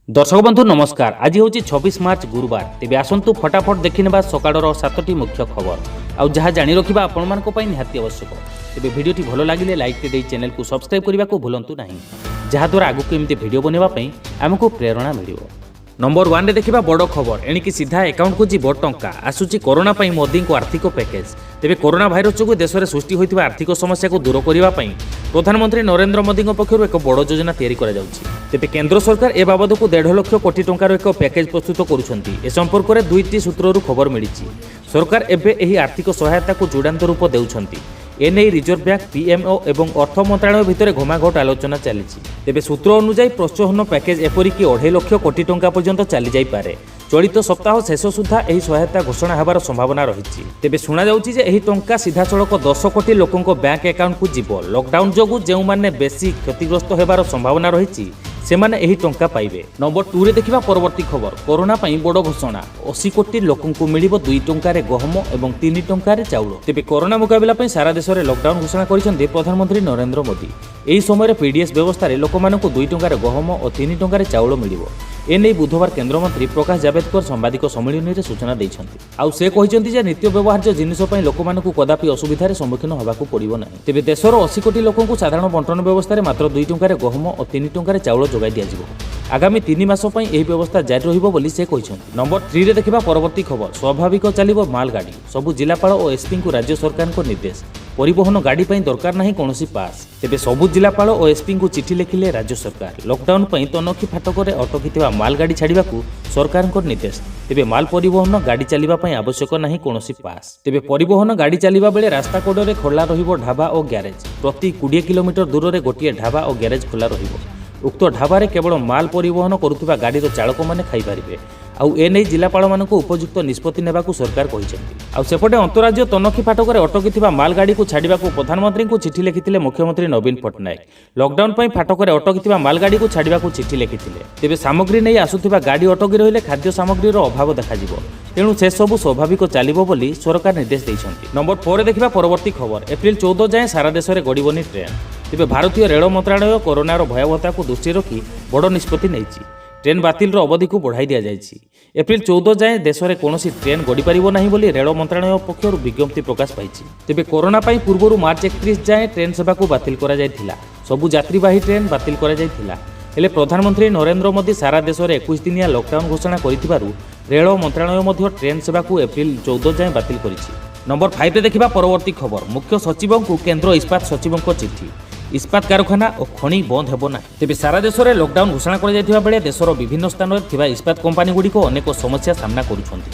दर्शक बंधु नमस्कार। आज हूँ 26 मार्च गुरुवार। तेज आसतु फटाफट देखने सकाळ 7टी मुख्य खबर आउ जहाँ जानी रखा आपण निहाती आवश्यक। तेज भिडियोटी भल लगे लाइक दे चैनल को सब्सक्राइब करने को भूलु ना, जहाद्वारा आगक एमती भिडियो बनवाई आमको प्रेरणा मिल। नंबर 1 रे देखा बड़ खबर एणिकी सीधा अकाउंट को जीव टंका आसूची कोरोना पाई मोदी को आर्थिक पैकेज। तेज कोरोना भाइरस जो देश में सृष्टि होता आर्थिक समस्या को दूर करने प्रधानमंत्री नरेंद्र मोदी पक्षर एक बड़ योजना तैयारी तेज केंद्र सरकार ए बाबद को 1.5 लाख कोटी टंकार एक पैकेज प्रस्तुत करुछंती। ए संपर्क में 2टी सूत्रु खबर मिली। सरकार एबे एही आर्थिक सहायता को चूड़ांत रूप देउछंती। एने रिजर्व बैंक पीएमओ एवं अर्थ मंत्रालय भितर घमाघट आलोचना चली। तेज सूत्र अनुसार प्रोत्साहन पैकेज एपरिक 2.5 लाख कोटी टंका पर्यंत चली जाई पारे। चलित सप्ताह शेष सुधा यह सहायता घोषणा होबार संभावना रही। तेज शुणा जाउछि जे एही टंका सीधासलख 10 कोटी लोकों बैंक अकाउंट को जीव। लॉकडाउन जोगु जेउ माने बेसी क्षतिग्रस्त होबार संभावना रही सेमाने एही टंका पाइबे। नंबर 2 रे देखिबा परवर्ती खबर कोरोना पाई बड़ घोषणा 80 कोटी लोकों को मिलिबो 2 टंकारे गहम एवं 3 टंकारे चाउल। तेबे कोरोना मुकाबला पई सारा देश में लॉकडाउन घोषणा करिसेंती प्रधानमंत्री नरेंद्र मोदी। एही समय पीडीएस व्यवस्था रे लोकमानकु 2 टंकारे गहम और 3 टंकारे चाउल मिलिबो। एने बुधवार केन्द्रमंत्री प्रकाश जावड़ेकर सांबादिक सम्मेलन में सूचना देइछंती। आउ से कहिसेंती जे नित्य व्यवहार्य जिनिस पई लोकमानकु कदापि असुविधार सम्मुखीन होबाकू पड़िबो नाही। तेबे देशर 80 कोटी लोकंकु साधारण बंटन व्यवस्था रे मात्र 2 टंकारे गहम और 3 टंकारे चाउल जोगाई दियाजिबो। आगामी 3 मास पई एही व्यवस्था जारी रहिबो बोली से कहिसेंती। नंबर 3 रे देखिबा परवर्ती खबर स्वाभाविक चलिबो मालगाड़ी। सबु जिलापाल और एसपी को राज्य सरकार को निर्देश। परिवहन गाड़ी पई दरकार नहीं कोनोसी पास। तेबे सबु जिलापाल और एसपी को चिठी लिखिले राज्य सरकार। लॉकडाउन पई तनखी फाटक रे अटकी मालगाड़ी छाड़वा सरकार को निर्देश। तेबे माल परिवहन गाड़ी चलिबा पई आवश्यक नहीं कोनोसी पास। तेबे परिवहन गाड़ी चलिबा बेले रास्ता कोडरे खोला रहिबो ढाबा और ग्यारेज। प्रति 20 किलोमीटर दूर रे गोटिए ढाबा और ग्यारेज खोला रहिबो। उक्त ढाबारे केवल माल परिवहन करुवा गाड़ीर चालक मैंने खाईपारे। आउ एने जिलापाल मानक उपयुक्त निष्पत्ति नेबाकू सरकार कहिसेंती। आउ सेपटे अंतराज्य तनखी फाटक रे अटकी मालगाड़ी को छाड़वाकू प्रधानमंत्री को चिठी लिखिथिले मुख्यमंत्री नवीन पट्टनायक। लॉकडाउन पई फाटक रे अटकी मालगाड़ी को छाड़वाकू चिठी लिखिथिले। तेबे सामग्री नहीं आसुथिबा गाड़ी अटकी रहिले खाद्य सामग्रीर अभाव देखाजिबो। तेणु से सबु स्वाभाविक चलिबो बोली सरकार निर्देश दैछंती। नंबर 4 देखिबा परवर्ती खबर एप्रिल 14 जाए सारा देश में गड़िबनी ट्रेन। तेबे भारतीय रेल मंत्रालय कोरोनार भयावहता को दृष्टि रखी बड़ निष्पत्ति नेइछि। ट्रेन बातिल अवधि को बढ़ाई दिया जाइछि। एप्रिल 14 जाए देश में कौन ट्रेन गड़ी पारिबो नाही बोली रेल मंत्रालय पक्षर विज्ञप्ति प्रकाश पाइछि। तेबे कोरोना पाई पूर्व मार्च 31 जाए ट्रेन सेवा को बातिल करा जायथिला। सबु यात्रीवाही ट्रेन बातिल करा जायथिला। हेले प्रधानमंत्री नरेंद्र मोदी सारा देश में 21 दिनिया लॉकडाउन घोषणा करिथिबारु रेल मंत्रालय मध्य ट्रेन सेवा को एप्रिल 14 जाए बातिल करिछि। नंबर 5 रे देखिबा परवर्ती खबर मुख्य सचिव को केंद्र इस्पात सचिव चिठी। इस्पात कारखाना और खनि बंद हेबो ना। तेबे सारा देश में लॉकडाउन घोषणा कर जायथिबा बेले देशर विभिन्न स्थान में थिबा इस्पात कंपनी गुडी को अनेक समस्या सामना करुछंती।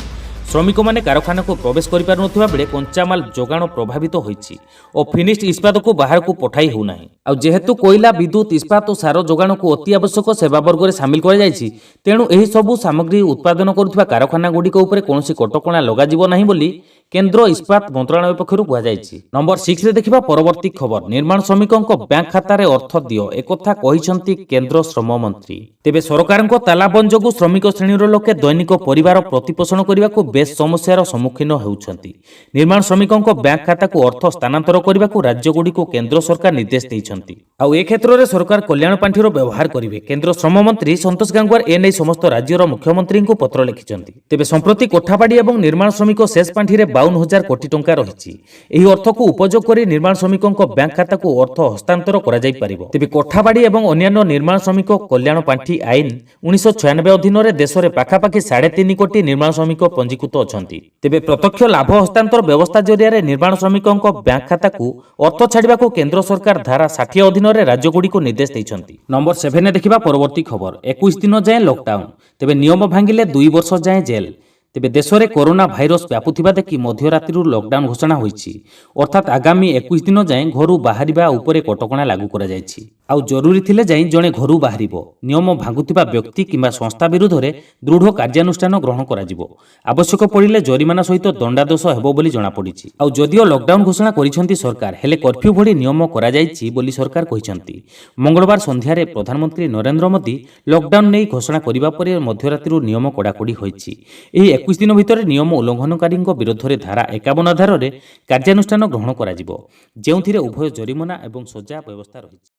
श्रमिक माने कारखाना को प्रवेश करि पारु नथिबा बेले कंचामाल जोगाण प्रभावित होइछि और फिनिश्ड इस्पात को बाहर को पठाई हो नाही। आ जेहेतु कोयला विद्युत इस्पात और सार जोगाण को अति आवश्यक सेवा वर्ग में सामिल कर जाइछि तेणु एही सबु सामग्री उत्पादन करुथिबा कारखाना गुडी को ऊपर कोनोसी कटकणा लगा जिवो नाही बोली केंद्र इस्पात मंत्रालय पक्षर कहुଯାଇଛି। नंबर 6 रे देखिबा परवर्ती खबर निर्माण श्रमिकों बैंक खाता रे अर्थ दियो एकथा कहिसंती केंद्र श्रम मंत्री। तेबे सरकार को तालाबंद जोगु श्रमिक श्रेणीर लोके दैनिक परिवार प्रतिपोषण करने को बेस समस्यार सम्मुखीन होउछंती। निर्माण श्रमिकों बैंक खाता को अर्थ स्थानांतर करने को राज्यगुड़ी को केंद्र सरकार निर्देश देइछंती। आउ ए क्षेत्र में सरकार कल्याण पांठिर व्यवहार करिवे। केंद्र श्रम मंत्री संतोष गंगवार एने समस्त राज्यर मुख्यमंत्री को पत्र लिखिछंती। तेबे संप्रति कोठाबाड़ी एवं निर्माण श्रमिक शेष पांठि रे 52,000 कोटी टंका रही। यह अर्थ को उपयोग कर निर्माण श्रमिकों बैंक खाता को अर्थ हस्तांतर करा जाई परिबो। तेबे कोठाबाड़ी एवं अन्य निर्माण श्रमिक कल्याण पांठि आईन 1996 अधीन देश में पाखापाखि 3.5 कोटी निर्माण श्रमिक पंजीकृत अछंती। तेबे प्रत्यक्ष लाभ हस्तांतर व्यवस्था जरिया निर्माण श्रमिकों बैंक खाता को अर्थ छाड़वा को केंद्र सरकार धारा 60 अधीन राज्यगुड़ी को निर्देश देइछंती। नंबर 7 देखिबा परवर्ती खबर 21 दिन जाए लॉकडाउन। तेबे नियम भांगिले 2 वर्ष जाए जेल। तेबे देश में कोरोना भाइरस व्यापुथिबा देखि मध्यरात्रि लॉकडाउन घोषणा होइछि। अर्थात आगामी 21 दिन जाए घर बाहरिबा उपरे कटकणा लागू करा जाइछि। आउ जरूरी थिले जाई जणे घरू बाहरिबो। नियम भांगुथिबा व्यक्ति किंबा संस्था विरुद्ध रे दृढ़ कार्यानुष्ठान ग्रहण कराजिबो। आवश्यक पड़िले जरिमाना सहित दंडादेश हेबो बोली जणा पड़िछि। आउ जदिओ लॉकडाउन घोषणा करिसेंती सरकार हेले कर्फ्यू भली नियम करा जाइछि बोली सरकार कहिसेंती। मंगलवार संध्या रे प्रधानमंत्री नरेंद्र मोदी लॉकडाउन नै घोषणा करिबा परे मध्यरात्रि नियम कड़ाकड़ी होइछि। एही 21 दिन भितर नियम उल्लंघनकारी विरुद्ध रे धारा 51 आधार रे कार्यानुष्ठान ग्रहण कराजिबो, जेउथिरे उभय जरिमाना एवं सजा व्यवस्था रहिछि।